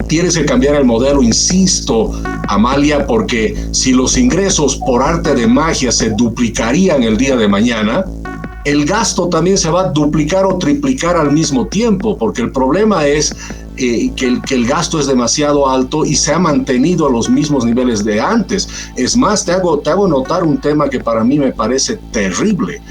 Tienes que cambiar el modelo, insisto, Amalia, porque si los ingresos por arte de magia se duplicarían el día de mañana, el gasto también se va a duplicar o triplicar al mismo tiempo, porque el problema es que el gasto es demasiado alto y se ha mantenido a los mismos niveles de antes. Es más, te hago notar un tema que para mí me parece terrible.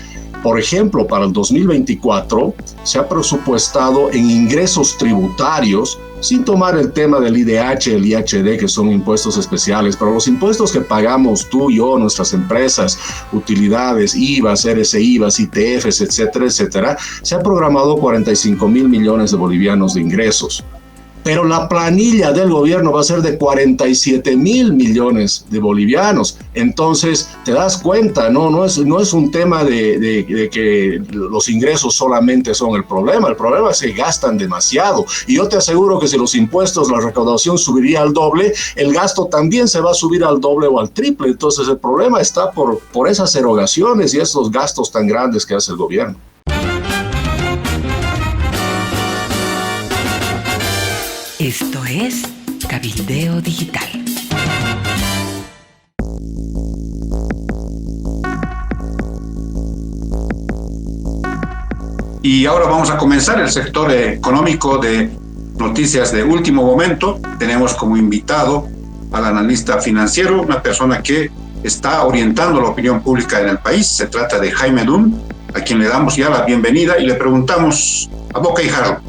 Por ejemplo, para el 2024 se ha presupuestado en ingresos tributarios, sin tomar el tema del IDH, el IHD, que son impuestos especiales, pero los impuestos que pagamos tú, yo, nuestras empresas, utilidades, IVAs, RSIVAs, ITFs, etcétera, etcétera, se ha programado 45,000 millones de bolivianos de ingresos. Pero la planilla del gobierno va a ser de 47,000 millones de bolivianos. Entonces, te das cuenta, no es un tema de que los ingresos solamente son el problema es que gastan demasiado. Y yo te aseguro que si los impuestos, la recaudación subiría al doble, el gasto también se va a subir al doble o al triple. Entonces, el problema está por esas erogaciones y esos gastos tan grandes que hace el gobierno. Esto es Cabildeo Digital. Y ahora vamos a comenzar el sector económico de noticias de último momento. Tenemos como invitado al analista financiero, una persona que está orientando la opinión pública en el país. Se trata de Jaime Dunn, a quien le damos ya la bienvenida y le preguntamos a boca y jarro,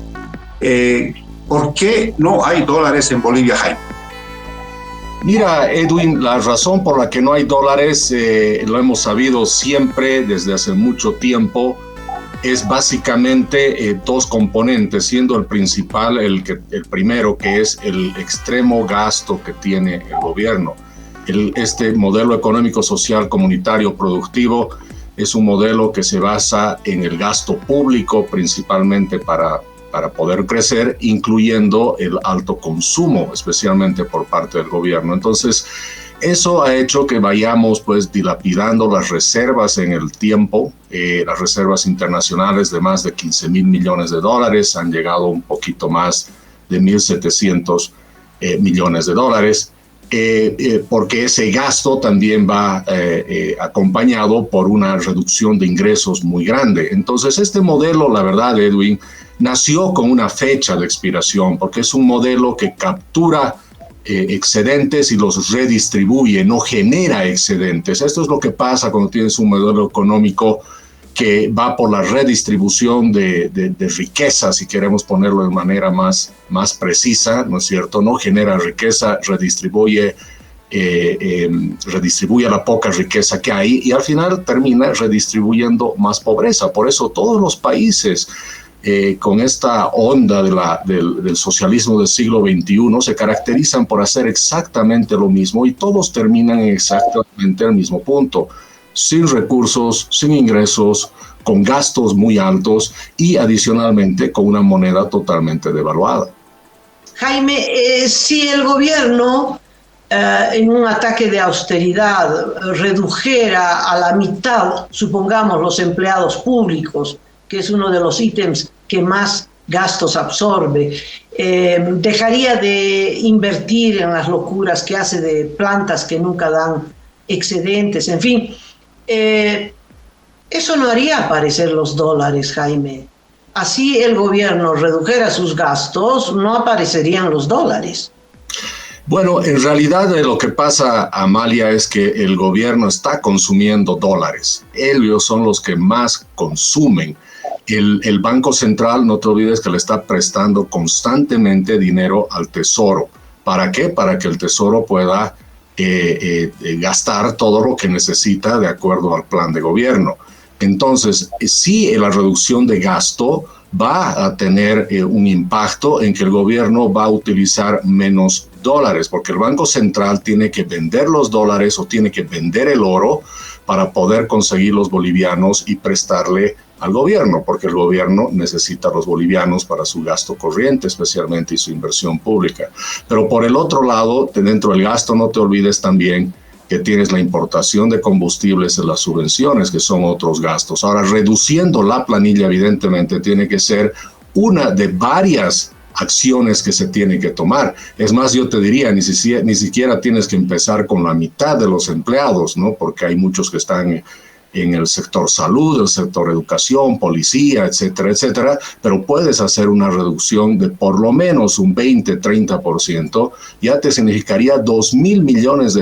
¿por qué no hay dólares en Bolivia, Jaime? Mira, Edwin, la razón por la que no hay dólares, lo hemos sabido siempre desde hace mucho tiempo, es básicamente dos componentes, siendo el principal el primero, que es el extremo gasto que tiene el gobierno. Este modelo económico, social, comunitario, productivo, es un modelo que se basa en el gasto público principalmente para poder crecer, incluyendo el alto consumo, especialmente por parte del gobierno. Entonces, eso ha hecho que vayamos pues dilapidando las reservas en el tiempo. Las reservas internacionales de más de 15,000 millones de dólares han llegado un poquito más de 1,700 millones de dólares. Porque ese gasto también va acompañado por una reducción de ingresos muy grande. Entonces, este modelo, la verdad, Edwin, nació con una fecha de expiración, porque es un modelo que captura excedentes y los redistribuye, no genera excedentes. Esto es lo que pasa cuando tienes un modelo económico que va por la redistribución de riqueza, si queremos ponerlo de manera más precisa, ¿no es cierto? No genera riqueza, redistribuye la poca riqueza que hay y al final termina redistribuyendo más pobreza. Por eso todos los países con esta onda del socialismo del siglo XXI se caracterizan por hacer exactamente lo mismo y todos terminan en exactamente el mismo punto: sin recursos, sin ingresos, con gastos muy altos y adicionalmente con una moneda totalmente devaluada. Jaime, si el gobierno en un ataque de austeridad redujera a la mitad, supongamos, los empleados públicos, que es uno de los ítems que más gastos absorbe, dejaría de invertir en las locuras que hace de plantas que nunca dan excedentes, en fin, eso no haría aparecer los dólares, Jaime. Así el gobierno redujera sus gastos, no aparecerían los dólares. Bueno, en realidad lo que pasa, Amalia, es que el gobierno está consumiendo dólares. Ellos son los que más consumen. El Banco Central, no te olvides que le está prestando constantemente dinero al Tesoro. ¿Para qué? Para que el Tesoro pueda gastar todo lo que necesita de acuerdo al plan de gobierno. Entonces, sí, la reducción de gasto va a tener un impacto en que el gobierno va a utilizar menos dólares, porque el Banco Central tiene que vender los dólares o tiene que vender el oro para poder conseguir los bolivianos y prestarle al gobierno, porque el gobierno necesita a los bolivianos para su gasto corriente, especialmente, y su inversión pública. Pero por el otro lado, dentro del gasto, no te olvides también que tienes la importación de combustibles y las subvenciones, que son otros gastos. Ahora, reduciendo la planilla, evidentemente, tiene que ser una de varias acciones que se tienen que tomar. Es más, yo te diría, ni siquiera tienes que empezar con la mitad de los empleados, ¿no? Porque hay muchos que están en el sector salud, el sector educación, policía, etcétera, etcétera, pero puedes hacer una reducción de por lo menos un 20-30%, ya te significaría $2,000 millones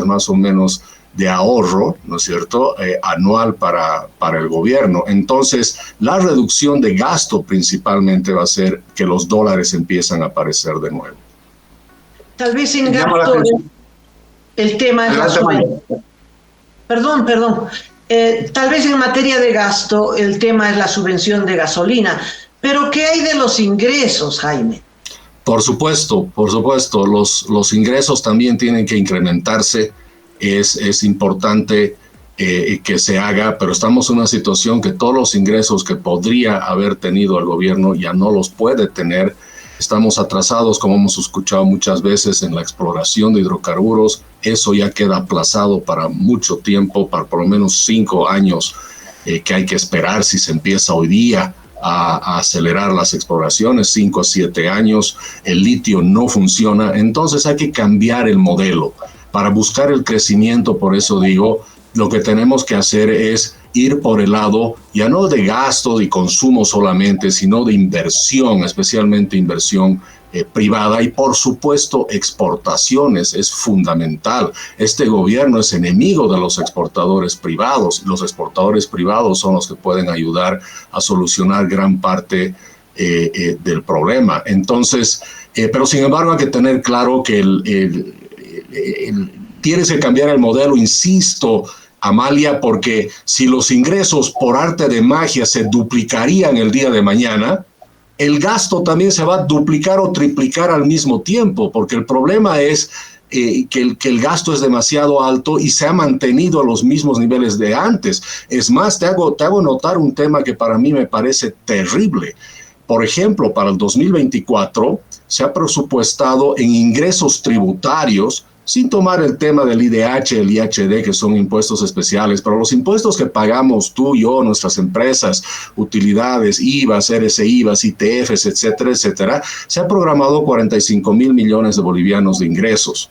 más o menos de ahorro, ¿no es cierto?, anual para el gobierno. Entonces, la reducción de gasto principalmente va a ser que los dólares empiezan a aparecer de nuevo. Tal vez en gasto el tema es la subvención. Perdón. Tal vez en materia de gasto el tema es la subvención de gasolina, pero ¿qué hay de los ingresos, Jaime? Por supuesto, los ingresos también tienen que incrementarse, es importante que se haga, pero estamos en una situación que todos los ingresos que podría haber tenido el gobierno ya no los puede tener. Estamos atrasados, como hemos escuchado muchas veces, en la exploración de hidrocarburos. Eso ya queda aplazado para mucho tiempo, para por lo menos 5 años que hay que esperar si se empieza hoy día a acelerar las exploraciones, 5 a 7 años. El litio no funciona, entonces hay que cambiar el modelo para buscar el crecimiento. Por eso digo, lo que tenemos que hacer es ir por el lado ya no de gasto y consumo solamente, sino de inversión, especialmente inversión privada, y por supuesto exportaciones es fundamental. Este gobierno es enemigo de los exportadores privados. Los exportadores privados son los que pueden ayudar a solucionar gran parte del problema. Entonces, pero sin embargo hay que tener claro que tienes que cambiar el modelo, insisto, Amalia, porque si los ingresos por arte de magia se duplicarían el día de mañana, el gasto también se va a duplicar o triplicar al mismo tiempo, porque el problema es que el gasto es demasiado alto y se ha mantenido a los mismos niveles de antes. Es más, te hago notar un tema que para mí me parece terrible. Por ejemplo, para el 2024 se ha presupuestado en ingresos tributarios, sin tomar el tema del IDH, el IHD, que son impuestos especiales, pero los impuestos que pagamos tú, yo, nuestras empresas, utilidades, IVAs, RSIVAs, ITFs, etcétera, etcétera, se ha programado 45,000 millones de bolivianos de ingresos.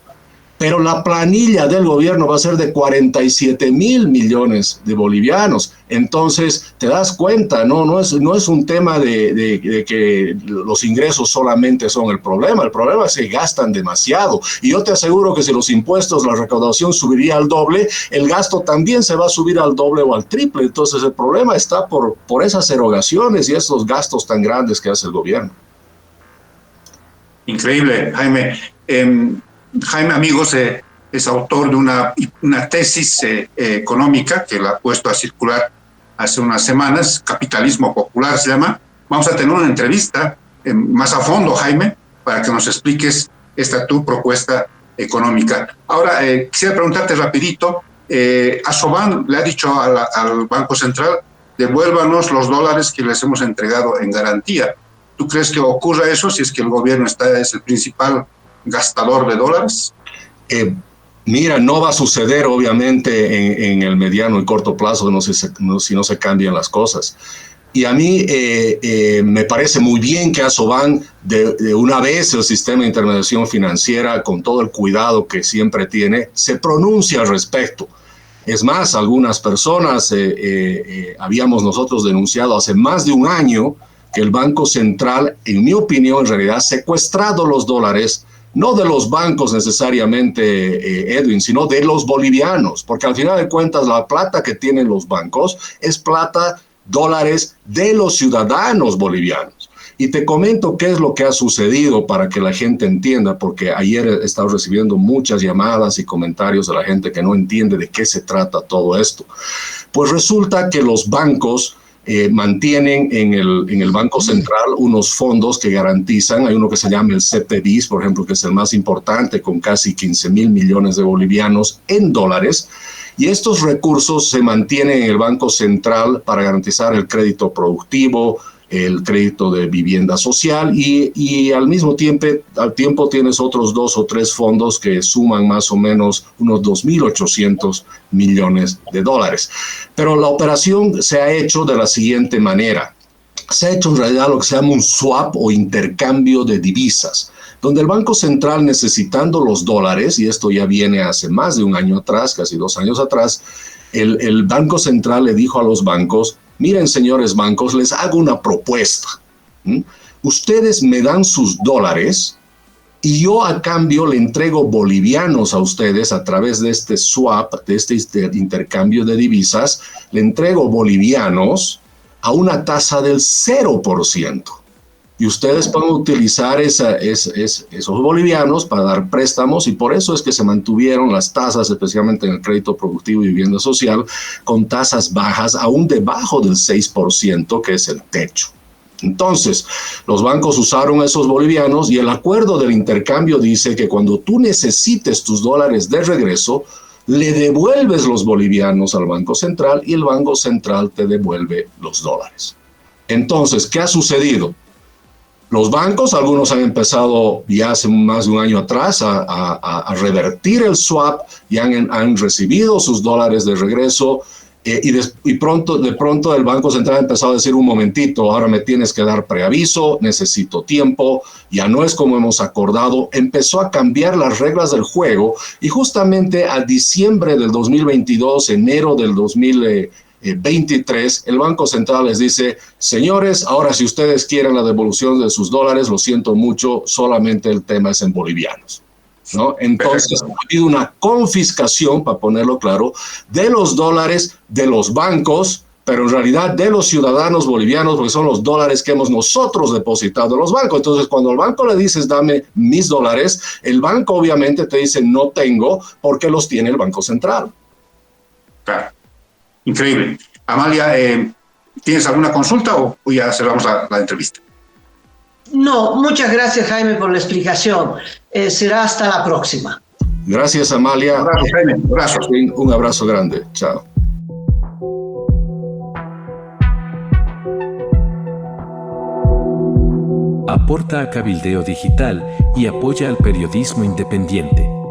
Pero la planilla del gobierno va a ser de 47,000 millones de bolivianos. Entonces, te das cuenta, no es un tema de que los ingresos solamente son el problema es que gastan demasiado. Y yo te aseguro que si los impuestos, la recaudación subiría al doble, el gasto también se va a subir al doble o al triple. Entonces, el problema está por esas erogaciones y esos gastos tan grandes que hace el gobierno. Increíble, Jaime. Jaime, amigos, es autor de una tesis económica que la ha puesto a circular hace unas semanas, Capitalismo Popular se llama. Vamos a tener una entrevista más a fondo, Jaime, para que nos expliques tu propuesta económica. Ahora, quisiera preguntarte rapidito, Asoban le ha dicho al Banco Central, devuélvanos los dólares que les hemos entregado en garantía. ¿Tú crees que ocurra eso si es que el gobierno es el principal gastador de dólares? Mira, no va a suceder obviamente en el mediano y corto plazo si no se cambian las cosas. Y a mí me parece muy bien que Asoban de una vez el sistema de intermediación financiera, con todo el cuidado que siempre tiene, se pronuncia al respecto. Es más, algunas personas habíamos nosotros denunciado hace más de un año que el Banco Central, en mi opinión, en realidad, ha secuestrado los dólares, no de los bancos necesariamente, Edwin, sino de los bolivianos, porque al final de cuentas la plata que tienen los bancos es plata, dólares de los ciudadanos bolivianos. Y te comento qué es lo que ha sucedido para que la gente entienda, porque ayer he estado recibiendo muchas llamadas y comentarios de la gente que no entiende de qué se trata todo esto. Pues resulta que los bancos mantienen en el Banco Central unos fondos que garantizan. Hay uno que se llama el CETEBIS, por ejemplo, que es el más importante, con casi 15,000 millones de bolivianos en dólares, y estos recursos se mantienen en el Banco Central para garantizar el crédito productivo, el crédito de vivienda social, y al mismo tiempo tienes otros 2 o 3 fondos que suman más o menos unos 2.800 millones de dólares. Pero la operación se ha hecho de la siguiente manera. se ha hecho en realidad lo que se llama un swap o intercambio de divisas, donde el Banco Central, necesitando los dólares, y esto ya viene hace más de un año atrás, casi 2 años atrás, el Banco Central le dijo a los bancos: miren, señores bancos, les hago una propuesta. Ustedes me dan sus dólares y yo a cambio le entrego bolivianos a ustedes a través de este swap, de este intercambio de divisas, le entrego bolivianos a una tasa del 0%. Y ustedes pueden utilizar esos bolivianos para dar préstamos, y por eso es que se mantuvieron las tasas, especialmente en el crédito productivo y vivienda social, con tasas bajas, aún debajo del 6%, que es el techo. Entonces, los bancos usaron esos bolivianos, y el acuerdo del intercambio dice que cuando tú necesites tus dólares de regreso, le devuelves los bolivianos al Banco Central y el Banco Central te devuelve los dólares. Entonces, ¿qué ha sucedido? Los bancos, algunos han empezado ya hace más de un año atrás a revertir el swap y han recibido sus dólares de regreso, y de pronto el Banco Central ha empezado a decir: un momentito, ahora me tienes que dar preaviso, necesito tiempo, ya no es como hemos acordado. Empezó a cambiar las reglas del juego, y justamente a diciembre del 2022, enero del 2023, el Banco Central les dice: señores, ahora si ustedes quieren la devolución de sus dólares, lo siento mucho, solamente el tema es en bolivianos, ¿no? Entonces ha habido una confiscación, para ponerlo claro, de los dólares de los bancos, pero en realidad de los ciudadanos bolivianos, porque son los dólares que hemos nosotros depositado en los bancos. Entonces, cuando al banco le dices: dame mis dólares, el banco obviamente te dice: no tengo, porque los tiene el Banco Central. Claro. Increíble. Amalia, ¿tienes alguna consulta o ya cerramos la entrevista? No, muchas gracias, Jaime, por la explicación. Será hasta la próxima. Gracias, Amalia. Un abrazo, Jaime. Un abrazo. Un abrazo grande. Chao. Aporta a Cabildeo Digital y apoya al periodismo independiente.